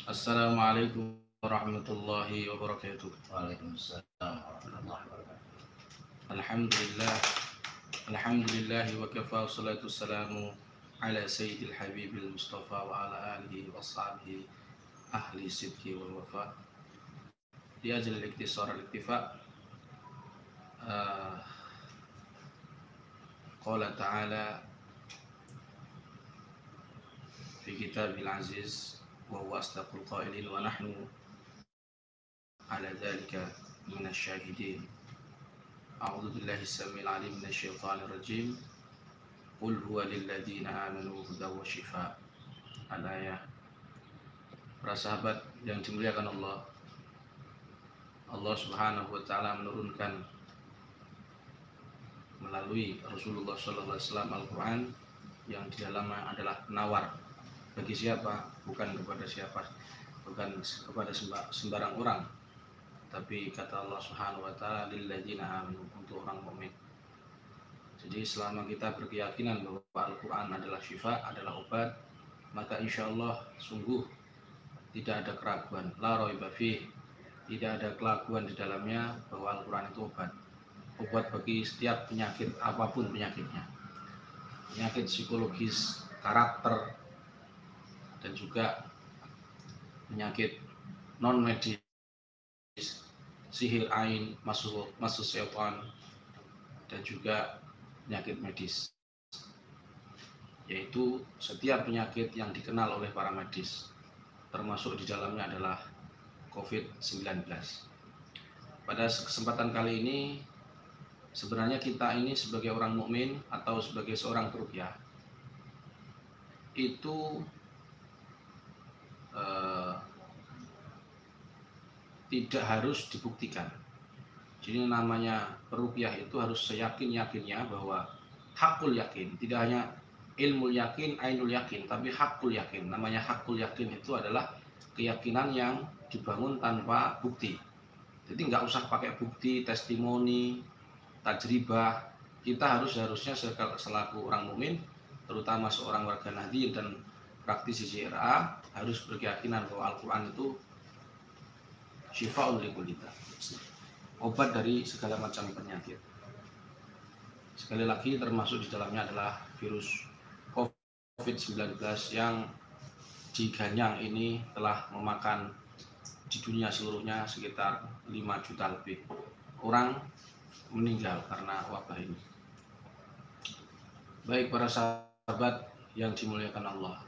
Assalamualaikum warahmatullahi wabarakatuh. Waalaikumsalam warahmatullahi wabarakatuh. Alhamdulillah, alhamdulillah wa kafa wassalatu wassalamu ala sayyidil habibil mustafa wa ala alihi wa sahbihi ahli sidqi wal wafa. Di ajal al-iktisar al-iktifa. Qala ta'ala fi kitabil aziz wa huwa asdaqul qailin wa nahnu ala dhalika minasy syahidin. A'udzu billahi samil alim minasy syaithanir rajim. Qul huwa lil ladzina amanu hudaw wa shifaa. Al-ayah. Para sahabat yang dimuliakan Allah, Allah Subhanahu wa taala menurunkan melalui Rasulullah sallallahu alaihi wasallam Al-Qur'an yang di dalamnya adalah penawar bagi siapa? Bukan kepada siapa, bukan kepada sembarang orang, tapi kata Allah Subhanahu wa taala lil ladzina amanu, untuk orang mukmin. Jadi selama kita berkeyakinan bahwa Al-Qur'an adalah syifa, adalah obat, maka insyaallah sungguh tidak ada keraguan, la raiba fih, tidak ada keraguan di dalamnya bahwa Al-Qur'an itu obat. Obat bagi setiap penyakit apapun penyakitnya. Penyakit psikologis, karakter, dan juga penyakit non medis, sihir ain, masuk syaitan, dan juga penyakit medis, yaitu setiap penyakit yang dikenal oleh para medis, termasuk di dalamnya adalah COVID-19. Pada kesempatan kali ini sebenarnya kita ini sebagai orang mukmin atau sebagai seorang peruqyah itu tidak harus dibuktikan. Jadi namanya peruqyah itu harus seyakin-yakinnya bahwa hakul yakin, tidak hanya ilmu yakin, ainul yakin, tapi hakul yakin. Namanya hakul yakin itu adalah keyakinan yang dibangun tanpa bukti. Jadi nggak usah pakai bukti, testimoni, tajribah. Kita harusnya selaku orang mukmin, terutama seorang warga Nahdien dan praktisi JRA, harus berkeyakinan bahwa Al-Quran itu syifa'un likulli da', obat dari segala macam penyakit. Sekali lagi termasuk di dalamnya adalah virus COVID-19 yang diganyang ini telah memakan di dunia seluruhnya sekitar 5 juta lebih orang meninggal karena wabah ini. Baik para sahabat yang dimuliakan Allah,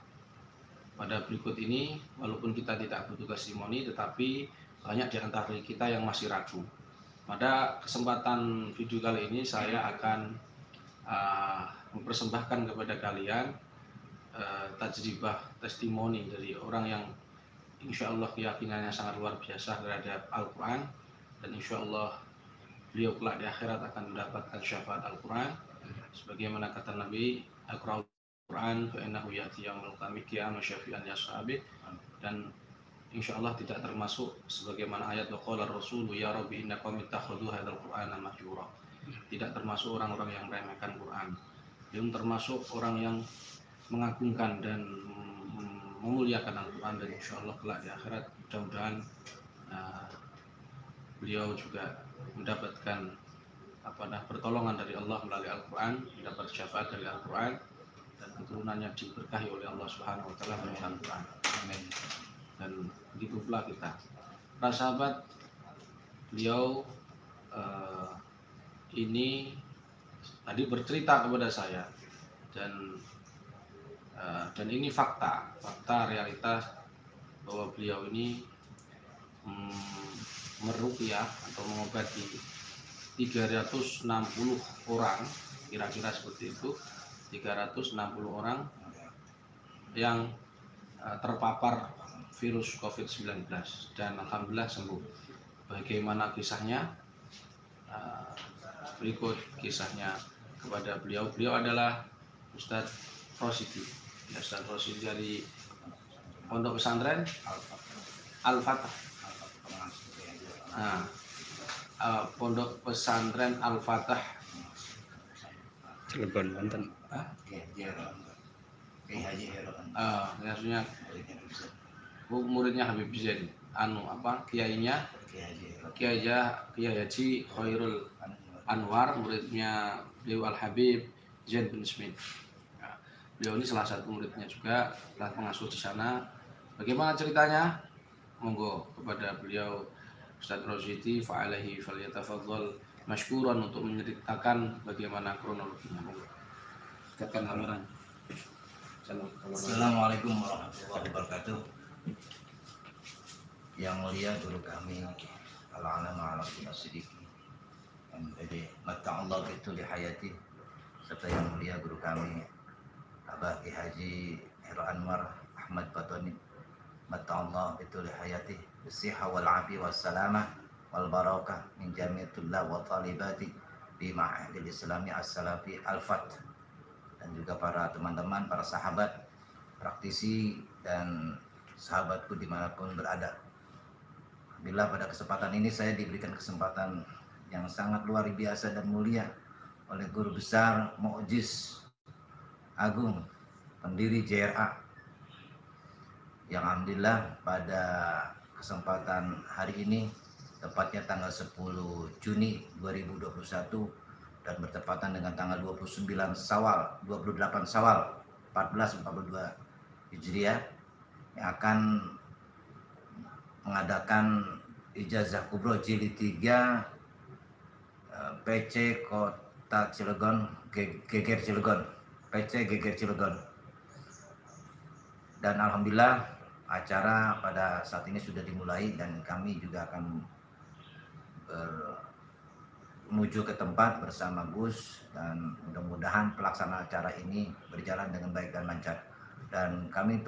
pada berikut ini walaupun kita tidak butuh testimoni, tetapi banyak di antara kita yang masih ragu. Pada kesempatan video kali ini saya akan mempersembahkan kepada kalian tajribah testimoni dari orang yang insya Allah keyakinannya sangat luar biasa terhadap Al-Quran, dan insya Allah beliau kelak di akhirat akan mendapatkan syafaat Al-Quran sebagaimana kata Nabi, Al-Quran fa innahu ya'ti yaumil qiyamah syafi'an li ashabi, dan insyaallah tidak termasuk sebagaimana ayat waqala rasulu ya rabbi inna qaumi ittakhadhu hadzal qur'ana mahjura. Tidak termasuk orang-orang yang meremehkan Quran, belum termasuk orang yang mengagungkan dan memuliakan Al-Quran, dan insyaallah kelak di akhirat mudah-mudahan beliau juga mendapatkan pertolongan dari Allah melalui Al-Quran, mendapat syafaat dari Al-Quran, dan keturunannya diberkahi oleh Allah Subhanahu wa taala melalui Al-Quran. Amin. Dan begitu pula kita. Para sahabat, beliau ini tadi bercerita kepada saya, dan ini fakta realitas bahwa beliau ini meruqyah atau mengobati 360 orang, kira-kira seperti itu, 360 orang yang terpapar virus COVID-19 dan alhamdulillah sembuh. Bagaimana kisahnya? Berikut kisahnya kepada beliau. Beliau adalah Ustadz Rosidi. Ustadz Rosidi dari Pondok Pesantren Al-Fatah. Pondok Pesantren Al-Fatah, Cilegon, Banten. maksudnya muridnya Habib Zain, kiainya Kiai Kiai Haji Khairul Anwar, muridnya beliau Al Habib Zain bin Smith. Nah, beliau ini salah satu muridnya juga, telah pengasuh di sana. Bagaimana ceritanya? Monggo kepada beliau Ustadz Roziti fa'alaihi falyatafadhal masykuran untuk menceritakan bagaimana kronologinya. Monggo. Dekatkan kameranya. Assalamualaikum warahmatullahi wabarakatuh. Yang mulia guru kami Al-Alama Al-Qina Siddiqi MPD Mata Allah itu li hayati, serta yang mulia guru kami Abah Ki Haji Heru Anwar Ahmad Batoni Mata Allah itu li hayati bisihha wal afi was salamah wal barakah min jami'atillah wa talibati di Ma'hadil Islami As-Salafi Al-Fat, dan juga para teman-teman, para sahabat, praktisi dan sahabatku dimanapun berada. Bila pada kesempatan ini saya diberikan kesempatan yang sangat luar biasa dan mulia oleh guru besar Mu'jiz Agung, pendiri JRA, yang alhamdulillah pada kesempatan hari ini, tepatnya tanggal 10 Juni 2021 dan bertepatan dengan tanggal 29 Syawal 28 Syawal 1442 Hijriah, yang akan mengadakan ijazah kubro jilid 3 PC Kota Cilegon, Geger Cilegon, PC Geger Cilegon. Dan alhamdulillah acara pada saat ini sudah dimulai dan kami juga akan menuju ke tempat bersama Gus, dan mudah-mudahan pelaksanaan acara ini berjalan dengan baik dan lancar. Dan kami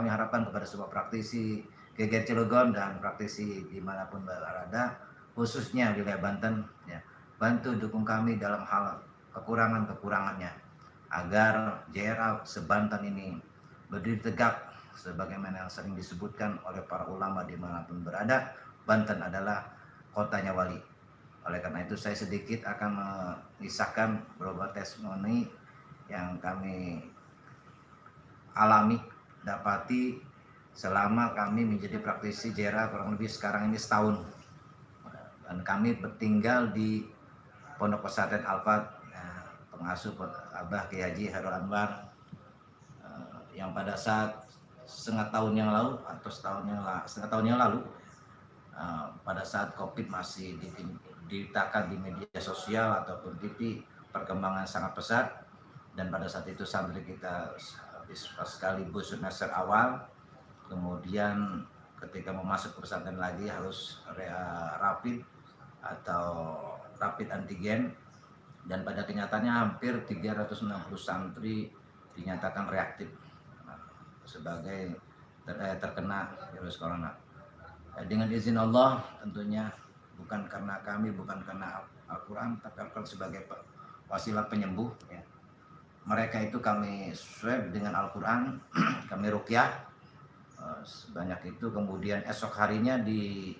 harapkan kepada semua praktisi Geger Cilegon dan praktisi dimanapun berada, khususnya di wilayah Banten, ya, bantu dukung kami dalam hal kekurangan-kekurangannya, agar JRA sebanten ini berdiri tegak sebagaimana yang sering disebutkan oleh para ulama dimanapun berada, Banten adalah kotanya wali. Oleh karena itu saya sedikit akan mengisahkan beberapa testimoni yang kami alami, dapati selama kami menjadi praktisi JRA kurang lebih sekarang ini setahun. Dan kami bertinggal di Pondok Pesantren Al-Fat, pengasuh Abah Ki Haji Heru Anwar, yang pada saat setengah tahun yang lalu, pada saat COVID masih diberitakan di media sosial ataupun TV, perkembangan sangat pesat, dan pada saat itu santri kita sekaligus semester awal, kemudian ketika mau masuk ke pesantren lagi harus rapid atau rapid antigen, dan pada kenyataannya hampir 360 santri dinyatakan reaktif sebagai terkena virus corona. Dengan izin Allah tentunya, bukan karena kami, bukan karena Al-Quran, tapi Al-Quran sebagai wasilah penyembuh, ya. Mereka itu kami swab dengan Al-Quran, kami ruqyah sebanyak itu, kemudian esok harinya di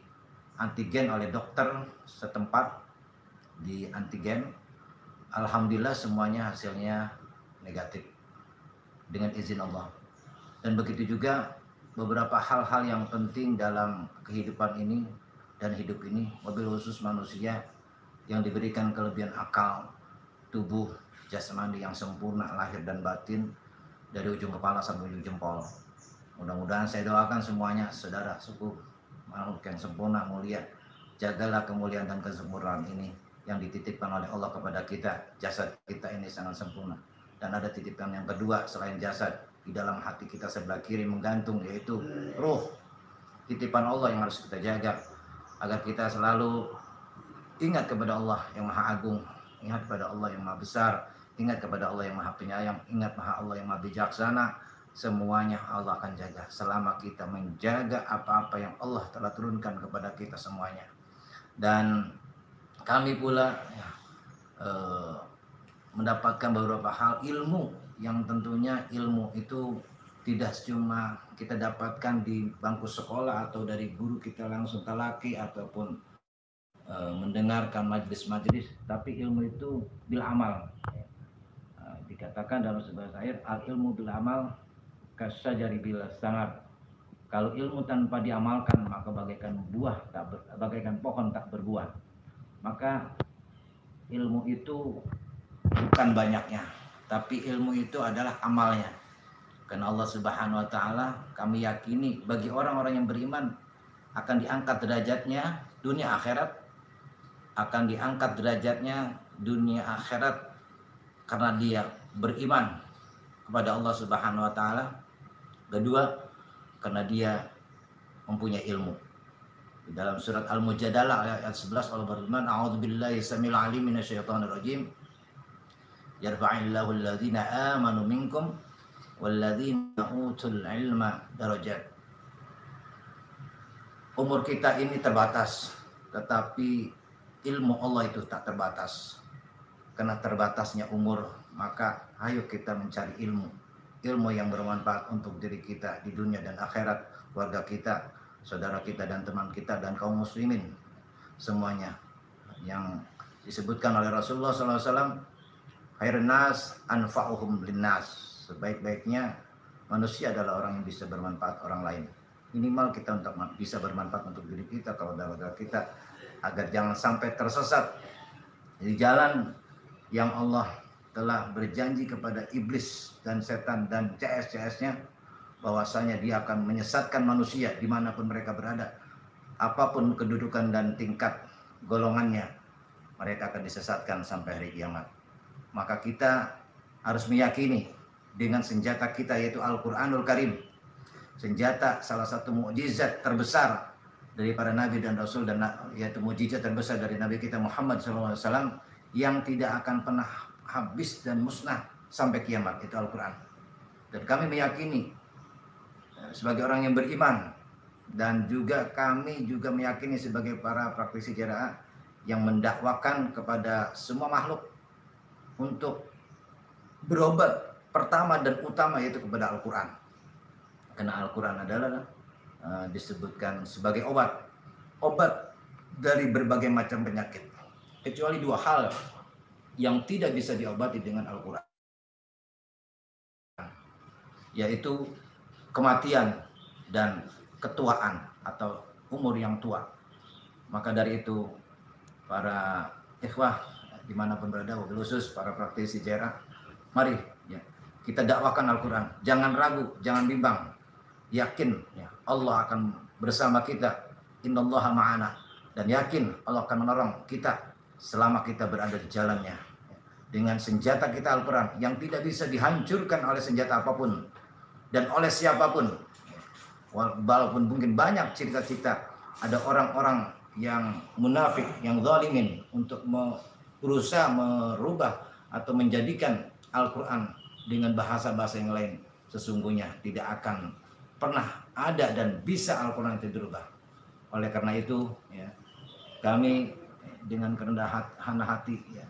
antigen oleh dokter setempat, di antigen, alhamdulillah semuanya hasilnya negatif dengan izin Allah. Dan begitu juga beberapa hal-hal yang penting dalam kehidupan ini dan hidup ini, mobil khusus manusia yang diberikan kelebihan akal, tubuh jasmani yang sempurna lahir dan batin dari ujung kepala sampai ujung jempol. Mudah-mudahan saya doakan semuanya, saudara suku makhluk yang sempurna mulia, jagalah kemuliaan dan kesempurnaan ini yang dititipkan oleh Allah kepada kita. Jasad kita ini sangat sempurna, dan ada titipan yang kedua selain jasad, di dalam hati kita sebelah kiri menggantung, yaitu ruh, titipan Allah yang harus kita jaga agar kita selalu ingat kepada Allah yang Maha Agung, ingat kepada Allah yang Maha Besar, ingat kepada Allah yang Maha Penyayang, ingat Maha Allah yang Maha Bijaksana. Semuanya Allah akan jaga selama kita menjaga apa-apa yang Allah telah turunkan kepada kita semuanya. Dan kami pula mendapatkan beberapa hal ilmu, yang tentunya ilmu itu tidak cuma kita dapatkan di bangku sekolah atau dari guru kita langsung talaki ataupun mendengarkan majelis-majelis, tapi ilmu itu bil amal. Dikatakan dalam sebuah syair, al ilmu bil amal kasajari bil sangar, Kalau ilmu tanpa diamalkan maka bagaikan pohon tak berbuah. Maka ilmu itu bukan banyaknya, tapi ilmu itu adalah amalnya. Karena Allah Subhanahu wa taala, kami yakini bagi orang-orang yang beriman akan diangkat derajatnya dunia akhirat, akan diangkat derajatnya dunia akhirat karena dia beriman kepada Allah Subhanahu wa taala. Kedua, karena dia mempunyai ilmu. Di dalam surat Al-Mujadalah ayat 11 Allah berfirman, "A'udzubillahi samil alim minasyaitonir rajim. Yarfa'illahu alladhina amanu minkum walladzina utul ilma darajat." Umur kita ini terbatas, tetapi ilmu Allah itu tak terbatas. Karena terbatasnya umur, maka ayo kita mencari ilmu yang bermanfaat untuk diri kita di dunia dan akhirat, keluarga kita, saudara kita dan teman kita dan kaum muslimin semuanya. Yang disebutkan oleh Rasulullah SAW, khairun nas anfa'uhum linnas. Sebaik-baiknya manusia adalah orang yang bisa bermanfaat orang lain. Minimal kita untuk bisa bermanfaat untuk diri kita, keluarga kita, agar jangan sampai tersesat di jalan yang Allah telah berjanji kepada iblis dan setan dan CS-CS-nya bahwasanya dia akan menyesatkan manusia dimanapun mereka berada, apapun kedudukan dan tingkat golongannya, mereka akan disesatkan sampai hari kiamat. Maka kita harus meyakini dengan senjata kita yaitu Al-Quranul Karim, senjata salah satu mukjizat terbesar dari para nabi dan rasul, dan yaitu mukjizat terbesar dari Nabi kita Muhammad SAW yang tidak akan pernah habis dan musnah sampai kiamat, itu Al-Quran. Dan kami meyakini sebagai orang yang beriman, dan juga kami juga meyakini sebagai para praktisi jaraah yang mendakwakan kepada semua makhluk untuk berobat pertama dan utama yaitu kepada Al-Quran. Karena Al-Quran adalah disebutkan sebagai obat dari berbagai macam penyakit, kecuali dua hal yang tidak bisa diobati dengan Al-Quran, yaitu kematian dan ketuaan atau umur yang tua. Maka dari itu para ikhwah dimanapun berada, wabil khusus para praktisi jaraah, mari ya, kita dakwakan Al-Quran. Jangan ragu, jangan bimbang, yakin ya, Allah akan bersama kita, innallaha ma'ana, dan yakin Allah akan menolong kita selama kita berada di jalannya. Dengan senjata kita Al-Quran yang tidak bisa dihancurkan oleh senjata apapun dan oleh siapapun. Walaupun mungkin banyak cerita-cerita ada orang-orang yang munafik, yang zalimin untuk berusaha merubah atau menjadikan Al-Quran dengan bahasa-bahasa yang lain, sesungguhnya tidak akan pernah ada dan bisa Al-Quran itu dirubah. Oleh karena itu ya, kami dengan kerendahan hati ya,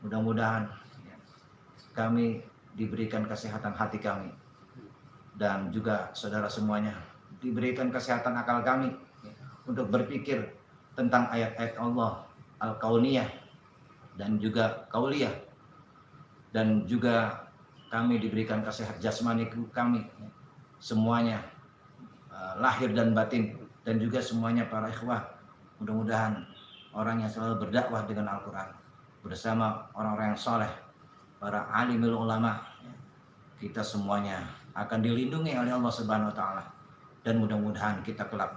mudah-mudahan ya, kami diberikan kesehatan hati kami, dan juga saudara semuanya diberikan kesehatan akal kami ya, untuk berpikir tentang ayat-ayat Allah Al-Kauniyah dan juga Kauliyah, dan juga kami diberikan kesehatan jasmani kami ya, semuanya lahir dan batin, dan juga semuanya para ikhwah mudah-mudahan orang yang selalu berdakwah dengan Al-Quran bersama orang-orang yang soleh, para alimul ulama, kita semuanya akan dilindungi oleh Allah Subhanahu wa taala, dan mudah-mudahan kita kelak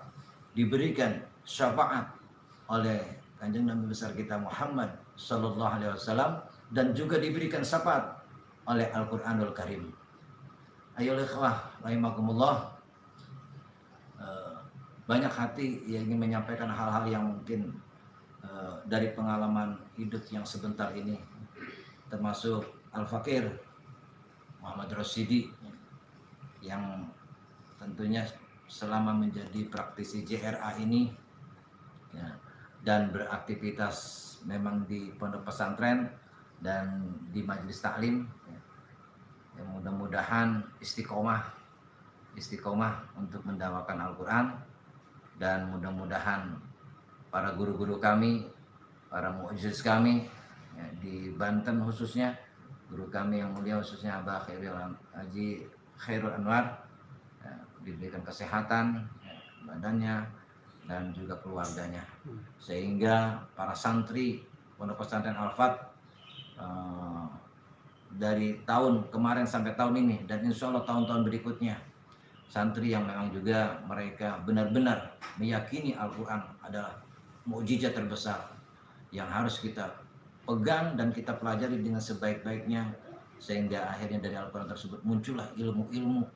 diberikan syafaat oleh Kanjeng Nabi besar kita Muhammad sallallahu alaihi wasallam, dan juga diberikan syafaat oleh Al-Qur'anul Karim. Ayo ikhwah rahimakumullah, banyak hati yang ingin menyampaikan hal-hal yang mungkin dari pengalaman hidup yang sebentar ini, termasuk Al-Fakir Muhammad Rosyidi yang tentunya selama menjadi praktisi JRA ini ya, dan beraktivitas memang di pondok pesantren dan di majelis taklim ya, mudah-mudahan istiqomah untuk mendakwakan Al-Quran, dan mudah-mudahan para guru-guru kami, para mu'izz kami ya, di Banten khususnya, guru kami yang mulia khususnya Abah Haji Khairul Anwar ya, diberikan kesehatan badannya dan juga keluarganya, sehingga para santri Pondok Pesantren Al-Fat dari tahun kemarin sampai tahun ini dan insya Allah tahun-tahun berikutnya, santri yang memang juga mereka benar-benar meyakini Al-Quran adalah mukjizat terbesar yang harus kita pegang dan kita pelajari dengan sebaik-baiknya, sehingga akhirnya dari Al-Quran tersebut muncullah ilmu-ilmu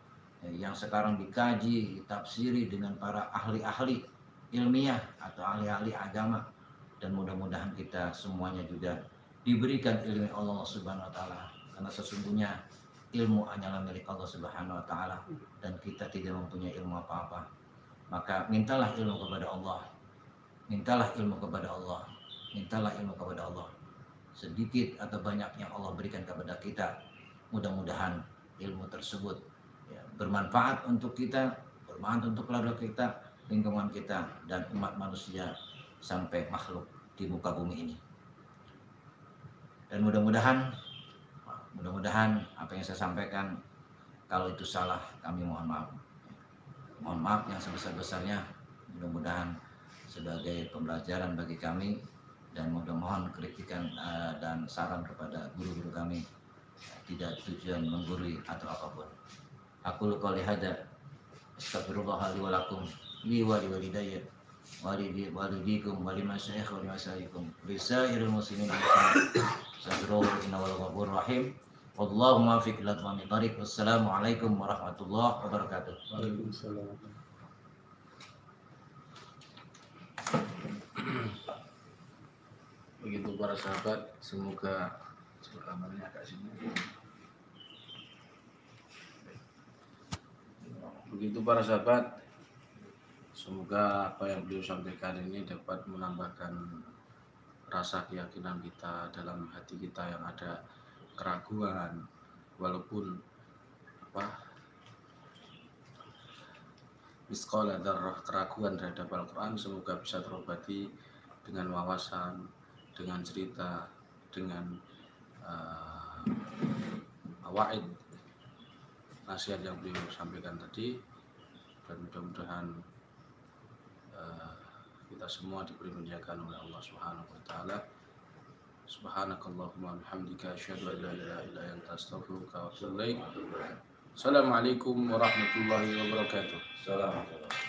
yang sekarang dikaji, ditafsiri dengan para ahli-ahli ilmiah atau ahli-ahli agama, dan mudah-mudahan kita semuanya juga diberikan ilmu Allah Subhanahu wa taala, karena sesungguhnya ilmu hanyalah milik Allah Subhanahu wa taala dan kita tidak mempunyai ilmu apa-apa. Maka mintalah ilmu kepada Allah. Mintalah ilmu kepada Allah. Mintalah ilmu kepada Allah. Sedikit atau banyak yang Allah berikan kepada kita, mudah-mudahan ilmu tersebut ya, bermanfaat untuk kita, bermanfaat untuk keluarga kita, lingkungan kita, dan umat manusia sampai makhluk di muka bumi ini. Dan mudah-mudahan apa yang saya sampaikan, kalau itu salah kami mohon maaf. Mohon maaf yang sebesar-besarnya. Mudah-mudahan sebagai pembelajaran bagi kami, dan mohon kritikan dan saran kepada guru-guru kami, tidak tujuan menggurui atau apapun. Aku qouli hadza astagfirullah li wa lakum li wa li walidayya wa li walidikum wa li masyayikh wa li masyayikhum li sairil muslimin astagfirullah innahu ghafurur rahim. Wallahu muwaffiq ila aqwamit thariq. Wassalamualaikum warahmatullahi wabarakatuh. Waalaikumsalam. Begitu para sahabat, semoga rekamannya agak sini. Begitu para sahabat, semoga apa yang beliau sampaikan ini dapat menambahkan rasa keyakinan kita dalam hati kita yang ada keraguan, walaupun misqala dzarrah keraguan terhadap Al-Quran, semoga bisa terobati dengan wawasan, dengan cerita, dengan awaid nasihat yang beliau sampaikan tadi, dan mudah-mudahan kita semua diberi penjagaan oleh Allah Subhanahu wa taala. Subhanakallahumma bihamdika asyhadu an la ilaha illa anta astaghfiruka wa atubu ilaik. Assalamualaikum warahmatullahi wabarakatuh. Assalamualaikum.